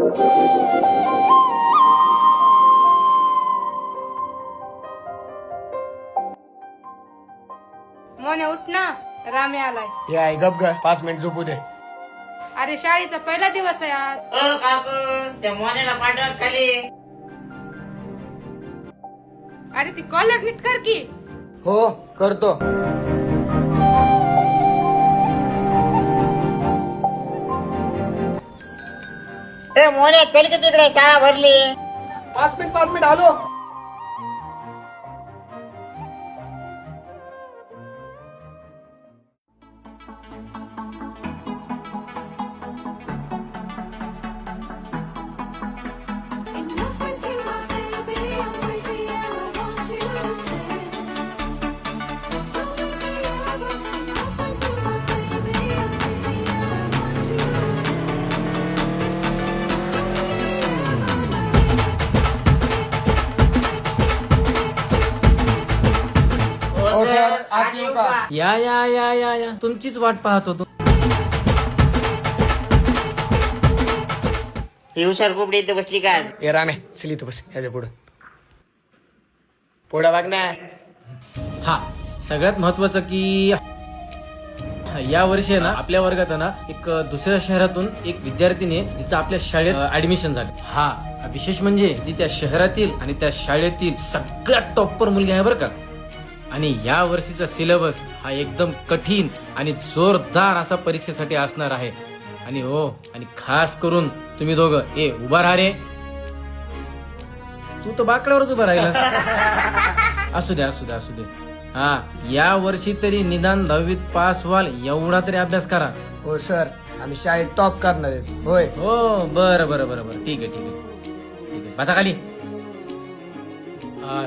मोने उठ ना, रामे आलाय. हे आहे गप ग, 5 मिनिट झोपू दे. अरे शाळेचा पहिला दिवस आहे आज. काकू त्या मोन्याला पाठव खाली. अरे ती कॉलर नीट कर की. हो करतो. मोन्या चल की तिकडे, शाळा भरली. 5 मिनिट आलो. Enough with you, my baby. I'm crazy and I want you to stay. Don't leave me ever. Enough with you, my baby. I'm crazy and I want you to stay. हो sir, आत येऊ का? या या या या या तुमचीच वाट पाहत होतो. ही हुशार कुपडी इथे बसली का आज? ए रामे चल तू बस ह्याच्या पुढं. पुढं बघ ना. हा सगळ्यात महत्वाचं की या वर्षी आहे ना आपल्या वर्गात आहे ना एक दुसऱ्या शहरातून एक विद्यार्थिनी आहे जिचं आपल्या शाळेत ऍडमिशन झालं. हा विशेष म्हणजे ती त्या शहरातील आणि त्या शाळेतील सगळ्यात टॉपर मुलगी आहे बरं का. आणि या वर्षीचा सिलेबस हा एकदम कठीण आणि जोरदार असा परीक्षेसाठी असणार आहे. आणि हो आणि खास करून तुम्ही दोघं उभा राहा रे. तू तर बाकड्यावरच उभा राहिलास. असू दे असू दे असू दे. हा या वर्षी तरी निदान 10वीत पास व्हाल एवढा तरी अभ्यास करा. हो सर, आम्ही शाळेत टॉप करणार आहेत. होय हो बरं बरं बरं बरं ठीक आहे ठीक आहे ठीक आहे. बसा खाली.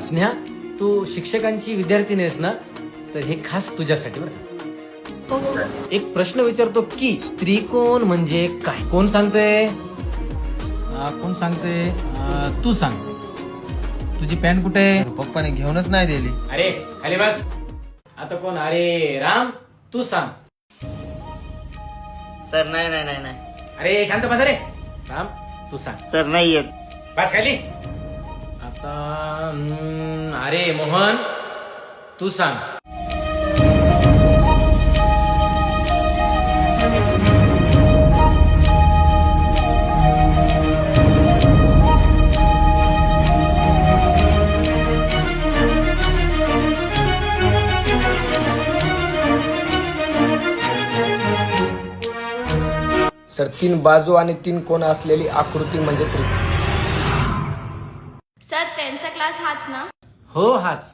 स्नेहा तू शिक्षकांची विद्यार्थिनी आहेस ना, तर हे खास तुझ्यासाठी बरं का. एक प्रश्न विचारतो की त्रिकोण म्हणजे काय? कोण सांगतंय? कोण सांगतंय? तू सांग. तुझी पॅन्ट कुठे? पप्पाने घेऊनच नाही दिली. अरे खाली बस. आता कोण? अरे राम तू सांग. सर नाही नाही नाही नाही. अरे शांत बस रे. राम तू सांग. सर नाही येत. बस खाली. आता अरे मोहन तू सांग. सर 3 बाजू आणि 3 कोण असलेली आकृती म्हणजे त्रिकोण. सर त्यांचा क्लास हाच ना? हो हाच.